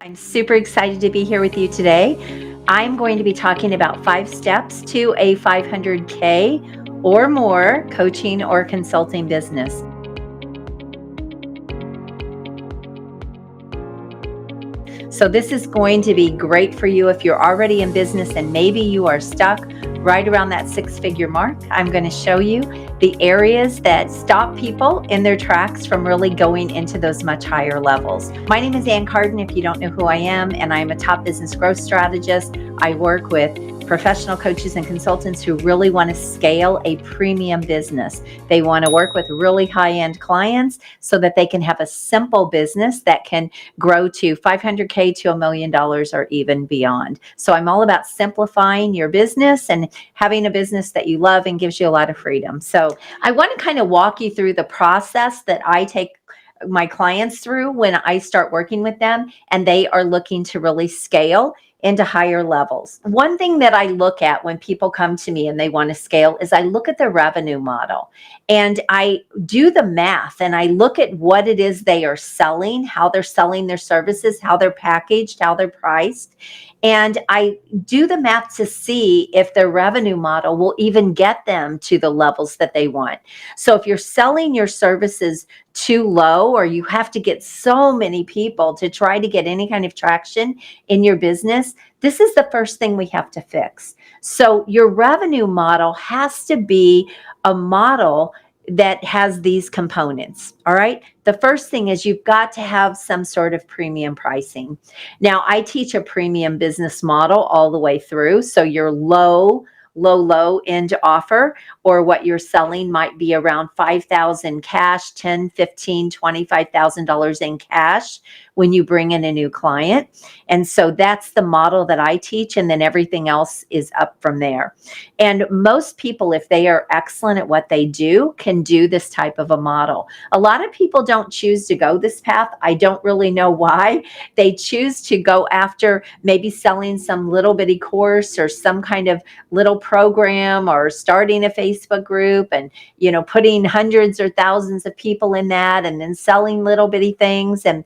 I'm super excited to be here with you today. I'm going to be talking about 5 steps to a 500K or more coaching or consulting business. So, this is going to be great for you if you're already in business and maybe you are stuck right around that 6 figure mark. I'm going to show you the areas that stop people in their tracks from really going into those much higher levels. My name is Carden, if you don't know who I am, and I'm a top business growth strategist. I work with professional coaches and consultants who really want to scale a premium business. They want to work with really high-end clients so that they can have a simple business that can grow to 500K to $1 million or even beyond. So I'm all about simplifying your business and having a business that you love and gives you a lot of freedom. So I want to kind of walk you through the process that I take my clients through when I start working with them and they are looking to really scale into higher levels. One thing that I look at when people come to me and they want to scale is I look at the revenue model and I do the math and I look at what it is they are selling, how they're selling their services, how they're packaged, how they're priced. And I do the math to see if their revenue model will even get them to the levels that they want. So if you're selling your services too low, or you have to get so many people to try to get any kind of traction in your business, this is the first thing we have to fix. So your revenue model has to be a model that has these components. All right. The first thing is you've got to have some sort of premium pricing. Now, I teach a premium business model all the way through. So your low end offer or what you're selling might be around 5,000 cash, 10, 15, $25,000 in cash when you bring in a new client. And so that's the model that I teach, and then everything else is up from there. And most people, if they are excellent at what they do, can do this type of a model. A lot of people don't choose to go this path. I don't really know why. They choose to go after maybe selling some little bitty course or some kind of little program or starting a Facebook group and, putting hundreds or thousands of people in that and then selling little bitty things. And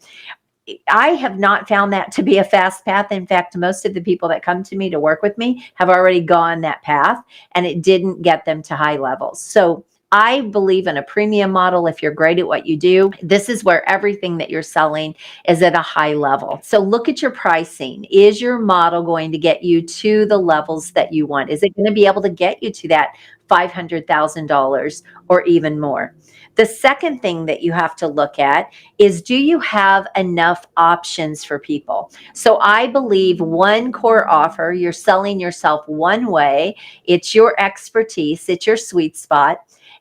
I have not found that to be a fast path. In fact, most of the people that come to me to work with me have already gone that path and it didn't get them to high levels. So I believe in a premium model. If you're great at what you do, this is where everything that you're selling is at a high level. So look at your pricing. Is your model going to get you to the levels that you want? Is it going to be able to get you to that $500,000 or even more? The second thing that you have to look at is, do you have enough options for people? So I believe one core offer, you're selling yourself one way, it's your expertise, it's your sweet spot,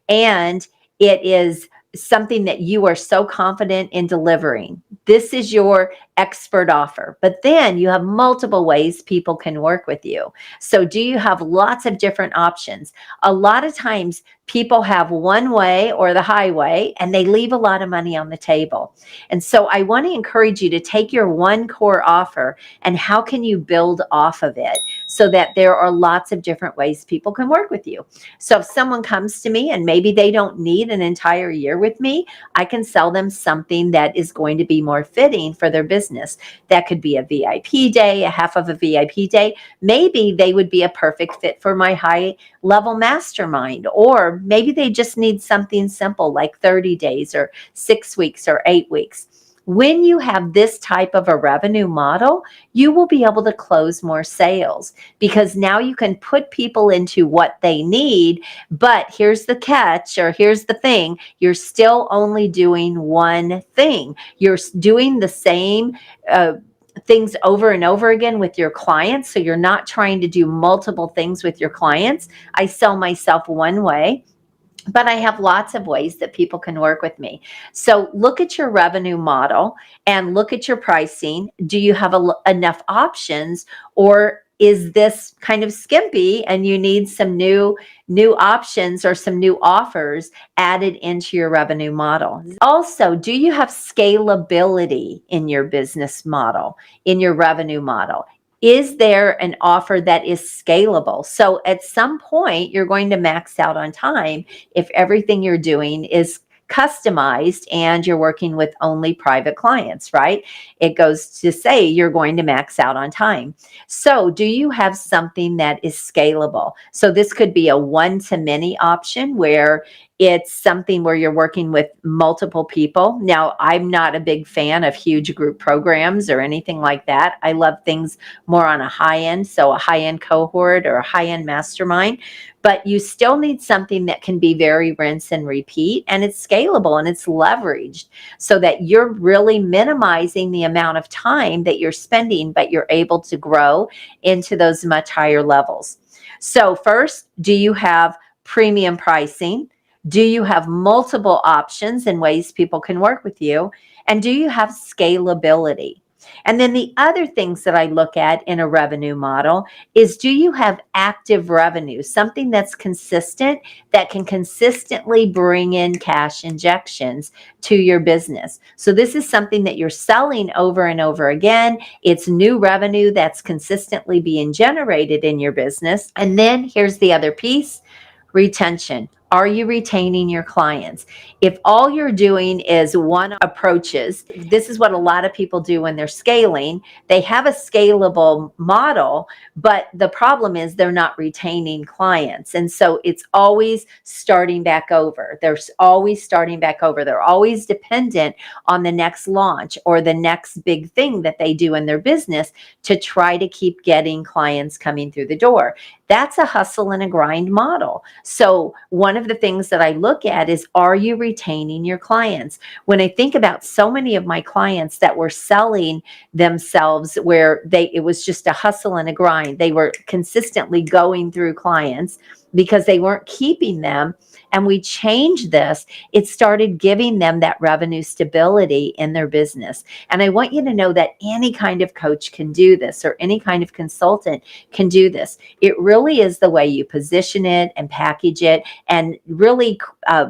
and it is something that you are so confident in delivering. This is your expert offer. But then you have multiple ways people can work with you. So do you have lots of different options? A lot of times people have one way or the highway and they leave a lot of money on the table. And so I want to encourage you to take your one core offer and how can you build off of it so that there are lots of different ways people can work with you. So if someone comes to me and maybe they don't need an entire year with me, I can sell them something that is going to be more fitting for their business. That could be a VIP day, a half of a VIP day. Maybe they would be a perfect fit for my high level mastermind, or maybe they just need something simple like 30 days or 6 weeks or 8 weeks. When you have this type of a revenue model, you will be able to close more sales because now you can put people into what they need. But here's the catch, or here's the thing, you're still only doing one thing. You're doing the same things over and over again with your clients. So you're not trying to do multiple things with your clients. I sell myself one way, but I have lots of ways that people can work with me. So look at your revenue model and look at your pricing. Do you have enough options, or is this kind of skimpy and you need some new options or some new offers added into your revenue model? Also, do you have scalability in your business model, in your revenue model? Is there an offer that is scalable? So at some point, you're going to max out on time if everything you're doing is customized and you're working with only private clients, right? It goes to say you're going to max out on time. So, do you have something that is scalable? So, this could be a one to many option where it's something where you're working with multiple people. Now, I'm not a big fan of huge group programs or anything like that. I love things more on a high end, so a high end cohort or a high end mastermind. But you still need something that can be very rinse and repeat, and it's scalable and it's leveraged so that you're really minimizing the amount of time that you're spending, but you're able to grow into those much higher levels. So, first, do you have premium pricing? Do you have multiple options and ways people can work with you? And do you have scalability? And then the other things that I look at in a revenue model is, do you have active revenue, something that's consistent, that can consistently bring in cash injections to your business? So this is something that you're selling over and over again. It's new revenue that's consistently being generated in your business. And then here's the other piece: retention. Are you retaining your clients? If all you're doing is one approaches, this is what a lot of people do when they're scaling. They have a scalable model, but the problem is they're not retaining clients. And so it's always starting back over. They're always starting back over. They're always dependent on the next launch or the next big thing that they do in their business to try to keep getting clients coming through the door. That's a hustle and a grind model. So one of the things that I look at is, are you retaining your clients? When I think about so many of my clients that were selling themselves where it was just a hustle and a grind, they were consistently going through clients because they weren't keeping them. And we changed this. It started giving them that revenue stability in their business. And I want you to know that any kind of coach can do this, or any kind of consultant can do this. It really is the way you position it and package it and really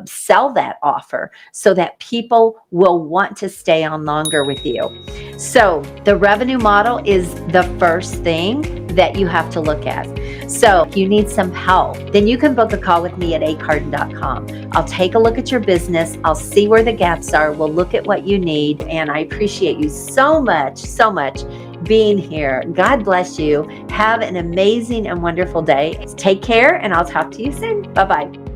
sell that offer so that people will want to stay on longer with you. So the revenue model is the first thing that you have to look at. So if you need some help, then you can book a call with me at acarden.com. I'll take a look at your business. I'll see where the gaps are. We'll look at what you need. And I appreciate you so much being here. God bless you. Have an amazing and wonderful day. Take care, and I'll talk to you soon. Bye-bye.